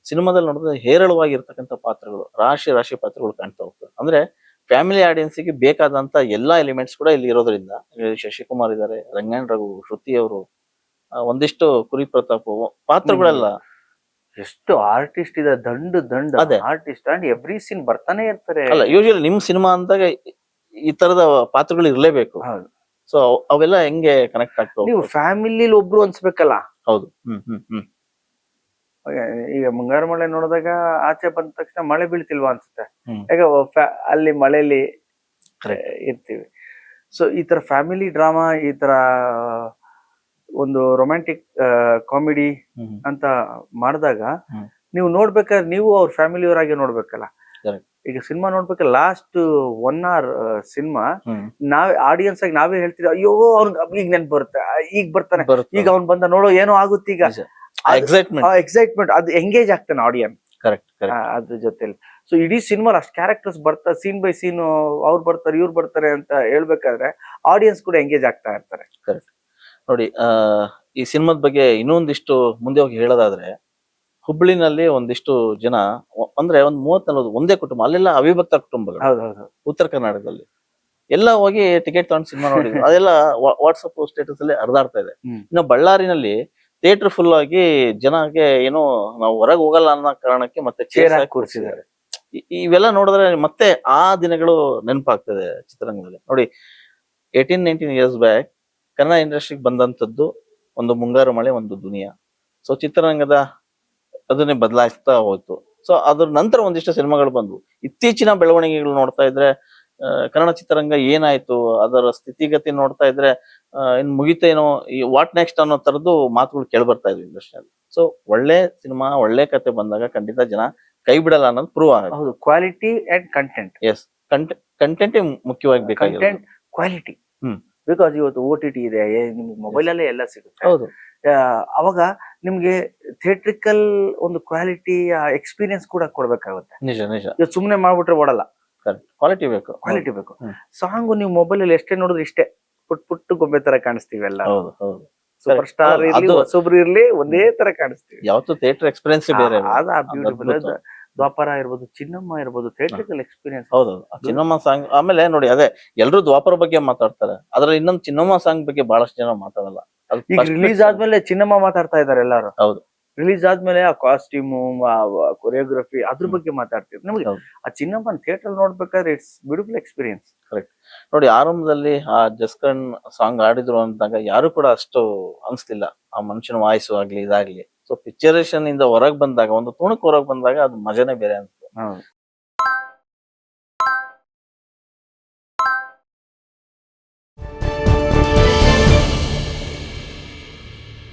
ಸಿನಿಮಾದಲ್ಲಿ ನೋಡಿದ್ರೆ ಹೇರಳವಾಗಿರ್ತಕ್ಕಂಥ ಪಾತ್ರಗಳು, ರಾಶಿ ರಾಶಿ ಪಾತ್ರಗಳು ಕಾಣ್ತಾ ಹೋಗ್ತವೆ. ಅಂದ್ರೆ ಫ್ಯಾಮಿಲಿ ಆಡಿಯನ್ಸ್ಗೆ ಬೇಕಾದಂತ ಎಲ್ಲಾ ಎಲಿಮೆಂಟ್ಸ್ ಕೂಡ ಇಲ್ಲಿ ಇರೋದ್ರಿಂದ ಶಶಿಕುಮಾರ್ ಇದ್ದಾರೆ, ರಂಗಾಯಣ್ ರಘು, ಶ್ರುತಿ ಅವರು, ಒಂದಿಷ್ಟು ಕುರಿ ಪ್ರತಾಪ್ ಪಾತ್ರಗಳೆಲ್ಲ ಎಷ್ಟು ಆರ್ಟಿಸ್ಟ್ ಇದೆ, ದಂಡು ದಂಡು ಅದೇ. ಆರ್ಟಿಸ್ಟ್ ಅಂಡ್ ಎವ್ರಿ ಸೀನ್ ಬರ್ತಾನೆ ಇರ್ತಾರೆ. ಅಲ್ಲ, ಯೂಶಲಿ ನಿಮ್ ಸಿನಿಮಾ ಅಂದಾಗ ಈ ತರದ ಪಾತ್ರಗಳು ಇರ್ಲೇಬೇಕು. ಹೌದು. ಸೊ ಅವೆಲ್ಲ ಹೆಂಗೆ ಕನೆಕ್ಟ್ ಆಗ್ತಾವ? ನೀವು ಫ್ಯಾಮಿಲಿ ಒಬ್ರು ಅನ್ಸ್ಬೇಕಲ್ಲ. ಹೌದು. ಈಗ ಮುಂಗಾರು ಮಳೆ ನೋಡಿದಾಗ ಆಚೆ ಬಂದ ತಕ್ಷಣ ಮಳೆ ಬೀಳ್ತಿಲ್ವಾ ಅನ್ಸುತ್ತೆ. ಹ್ಮ್. ಈಗ ಅಲ್ಲಿ ಮಳೆಯಲ್ಲಿ Correct. ಇರ್ತೀವಿ. ಸೊ ಈ ತರ ಫ್ಯಾಮಿಲಿ ಡ್ರಾಮಾ, ಈ ತರ ಒಂದು ರೊಮ್ಯಾಂಟಿಕ್ ಕಾಮಿಡಿ ಹ್ಮ್. ಅಂತ ಮಾಡಿದಾಗ ಹ್ಮ್. ನೀವು ನೋಡ್ಬೇಕಾದ್ರೆ ನೀವು ಅವ್ರ ಫ್ಯಾಮಿಲಿಯವರಾಗಿ ನೋಡ್ಬೇಕಲ್ಲ. Correct. ಈಗ ಸಿನಿಮಾ ನೋಡ್ಬೇಕಾದ್ರೆ ಲಾಸ್ಟ್ 1 hour ಸಿನಿಮಾ ಹ್ಮ್. ನಾವೇ ಆಡಿಯನ್ಸ್ ಆಗಿ ನಾವೇ ಹೇಳ್ತೀವಿ, ಅಯ್ಯೋ ಅವ್ನ್ ಈಗ ನೆನ್ಪು ಬರುತ್ತೆ, ಈಗ ಬರ್ತಾನೆ, ಬರುತ್ತೆ. ಈಗ ಅವ್ನ್ ಬಂದ ನೋಡೋ ಏನೋ ಆಗುತ್ತೆ ಈಗ. ಎಕ್ಸೈಟ್ಮೆಂಟ್. ಎಕ್ಸೈಟ್ಮೆಂಟ್, ಅದು ಎಂಗೇಜ್ ಆಗ್ತಾನೆ ಆಡಿಯನ್ಸ್ ಕರೆಕ್ಟ್. ಅದ್ರ ಜೊತೆಲಿ. ಸೊ ಇಡೀ ಸಿನಿಮಾ ಅಷ್ಟು ಕ್ಯಾರೆಕ್ಟರ್ಸ್ ಬರ್ತಾರೆ, ಸೀನ್ ಬೈ ಸೀನ್ ಅವ್ರು ಬರ್ತಾರೆ ಇವ್ರು ಬರ್ತಾರೆ ಅಂತ ಹೇಳ್ಬೇಕಾದ್ರೆ ಆಡಿಯನ್ಸ್ ಕೂಡ ಎಂಗೇಜ್ ಆಗ್ತಾ ಇರ್ತಾರೆ. ಕರೆಕ್ಟ್. ನೋಡಿ, ಈ ಸಿನಿಮಾದ ಬಗ್ಗೆ ಇನ್ನೊಂದಿಷ್ಟು ಮುಂದೆ ಹೋಗಿ ಹೇಳೋದಾದ್ರೆ, ಹುಬ್ಳಿನಲ್ಲಿ ಒಂದಿಷ್ಟು ಜನ ಅಂದ್ರೆ ಒಂದ್ 30-40 ಒಂದೇ ಕುಟುಂಬ, ಅಲ್ಲೆಲ್ಲ ಅವಿಭಕ್ತ ಕುಟುಂಬಗಳು. ಹೌದೌದು. ಉತ್ತರ ಕರ್ನಾಟಕದಲ್ಲಿ ಎಲ್ಲ ಹೋಗಿ ಟಿಕೆಟ್ ತಗೊಂಡು ಸಿನಿಮಾ ನೋಡಿದ್ರು. ಅದೆಲ್ಲ ವಾಟ್ಸಪ್ ಸ್ಟೇಟಸ್ ಅಲ್ಲಿ ಹರಿದಾಡ್ತಾ ಇದೆ. ಇನ್ನು ಬಳ್ಳಾರಿನಲ್ಲಿ ಥಿಯೇಟರ್ ಫುಲ್ ಆಗಿ ಜನಕ್ಕೆ ಏನೋ ನಾವು ಹೊರಗೆ ಹೋಗಲ್ಲ ಅನ್ನೋ ಕಾರಣಕ್ಕೆ ಮತ್ತೆ ಚೇರ್ ಹಾಕಿ ಕೂರಿಸಿದ್ದಾರೆ. ಇವೆಲ್ಲ ನೋಡಿದ್ರೆ ಮತ್ತೆ ಆ ದಿನಗಳು ನೆನಪಾಗ್ತದೆ ಚಿತ್ರರಂಗದಲ್ಲಿ. ನೋಡಿ, 18-19 ಇಯರ್ಸ್ ಬ್ಯಾಕ್ ಕನ್ನಡ ಇಂಡಸ್ಟ್ರಿಗೆ ಬಂದಂತದ್ದು ಒಂದು ಮುಂಗಾರು ಮಳೆ, ಒಂದು ದುನಿಯಾ. ಸೊ ಚಿತ್ರರಂಗದ ಅದನ್ನೇ ಬದಲಾಯಿಸ್ತಾ ಹೋಯ್ತು. ಸೊ ಅದ್ರ ನಂತರ ಒಂದಿಷ್ಟು ಸಿನಿಮಾಗಳು ಬಂದ್ವು. ಇತ್ತೀಚಿನ ಬೆಳವಣಿಗೆಗಳು ನೋಡ್ತಾ ಇದ್ರೆ ಕನ್ನಡ ಚಿತ್ರರಂಗ ಏನಾಯ್ತು, ಅದರ ಸ್ಥಿತಿಗತಿ ನೋಡ್ತಾ ಇದ್ರೆ ಇನ್ ಮುಗಿತೇನೋ, ಈ ವಾಟ್ ನೆಕ್ಸ್ಟ್ ಅನ್ನೋ ತರದ್ದು ಮಾತುಗಳು ಕೇಳಿ ಬರ್ತಾ ಇದ್ವಿ ಇಂಡಸ್ಟ್ರಿಯಲ್ಲಿ. ಸೊ ಒಳ್ಳೆ ಸಿನಿಮಾ, ಒಳ್ಳೆ ಕತೆ ಬಂದಾಗ ಖಂಡಿತ ಜನ ಕೈ ಬಿಡಲ್ಲ ಅನ್ನೋದು ಪ್ರೂವ್ ಆಗುತ್ತೆ. ಹೌದು, quality and content. Yes, content ಮುಖ್ಯವಾಗಿ ಬೇಕಾಗಿರೋದು. Content, quality. ಬಿಕಾಸ್ ಇವತ್ತು OTT ಇದೆ, ನಿಮ್ಗೆ ಮೊಬೈಲ್ ಅಲ್ಲೇ ಎಲ್ಲ ಸಿಗುತ್ತೆ. ಹೌದು. ಅವಾಗ ನಿಮ್ಗೆ ಥಿಯೇಟ್ರಿಕಲ್ ಒಂದು ಕ್ವಾಲಿಟಿ ಎಕ್ಸ್ಪೀರಿಯನ್ಸ್ ಕೂಡ ಕೊಡ್ಬೇಕಾಗುತ್ತೆ. ನಿಜ ನಿಜ. ಇವತ್ತು ಸುಮ್ನೆ ಮಾಡ್ಬಿಟ್ರೆ ಓಡಲ್ಲ, ಕ್ವಾಲಿಟಿ ಬೇಕು. ಕ್ವಾಲಿಟಿ ಬೇಕು. ಸಾಂಗ್ ನೀವು ಮೊಬೈಲ್ ಅಲ್ಲಿ ಎಷ್ಟೇ ನೋಡಿದ್ರೆ ಇಷ್ಟೇ ಪುಟ್ಟು ಗೊಂಬೆ ತರ ಕಾಣಿಸ್ತೀವಿ ಎಲ್ಲ. ಹೌದು ಹೌದು. ಸೂಪರ್ ಸ್ಟಾರ್ ಇರ್ಲಿ, ಹೊಸಬ್ರು ಇರ್ಲಿ, ಒಂದೇ ತರ ಕಾಣಿಸ್ತೀವಿ. ಯಾವತ್ತು ಥಿಯೇಟರ್ ಎಕ್ಸ್ಪೀರಿಯನ್ಸ್ ಬೇರೆ. ಬ್ಯೂಟಿಫುಲ್. ದ್ವಾಪರ ಇರ್ಬೋದು, ಚಿನ್ನಮ್ಮ ಇರ್ಬೋದು, ಥಿಯೇಟ್ರಿಕಲ್ ಎಕ್ಸ್ಪೀರಿಯನ್ಸ್. ಹೌದು. ಚಿನ್ನಮ್ಮ ಸಾಂಗ್, ಆಮೇಲೆ ನೋಡಿ, ಅದೇ ಎಲ್ರು ದ್ವಾಪರ ಬಗ್ಗೆ ಮಾತಾಡ್ತಾರೆ, ಅದ್ರಲ್ಲಿ ಇನ್ನೊಂದು ಚಿನ್ನಮ್ಮ ಸಾಂಗ್ ಬಗ್ಗೆ ಬಹಳಷ್ಟು ಜನ ಮಾತಾಡಲ್ಲ. ಈಗ ರಿಲೀಸ್ ಆದ್ಮೇಲೆ ಚಿನ್ನಮ್ಮ ಮಾತಾಡ್ತಾ ಇದಾರೆ ಎಲ್ಲಾರು. ಹೌದು. ರಿಲೀಸ್ ಆದ್ಮೇಲೆ ಆ ಕಾಸ್ಟ್ಯೂಮು, ಕೊರಿಯೋಗ್ರಫಿ, ಅದ್ರ ಬಗ್ಗೆ ಮಾತಾಡ್ತೀವಿ. ನಮ್ಗೆ ಆ ಚಿನ್ನಮ್ಮನ ಥಿಯೇಟರ್ ನೋಡ್ಬೇಕಾದ್ರೆ ಇಟ್ಸ್ ಬ್ಯೂಟಿಫುಲ್ ಎಕ್ಸ್ಪೀರಿಯನ್ಸ್. ಕರೆಕ್ಟ್. ನೋಡಿ, ಆರಂಭದಲ್ಲಿ ಆ ಜಸ್ಕನ್ ಸಾಂಗ್ ಆಡಿದ್ರು ಅಂದಾಗ ಯಾರು ಕೂಡ ಅಷ್ಟು ಅನ್ಸ್ಲಿಲ್ಲ, ಆ ಮನುಷ್ಯನ ವಾಯ್ಸು ಆಗ್ಲಿ ಇದಾಗ್ಲಿ. ಸೊ ಪಿಕ್ಚರೇಷನ್ ಇಂದ ಹೊರಗ್ ಬಂದಾಗ, ಒಂದು ತುಣುಕ್ ಹೊರಗ್ ಬಂದಾಗ ಅದು ಮಜಾನೇ ಬೇರೆ ಅನ್ಸುತ್ತೆ.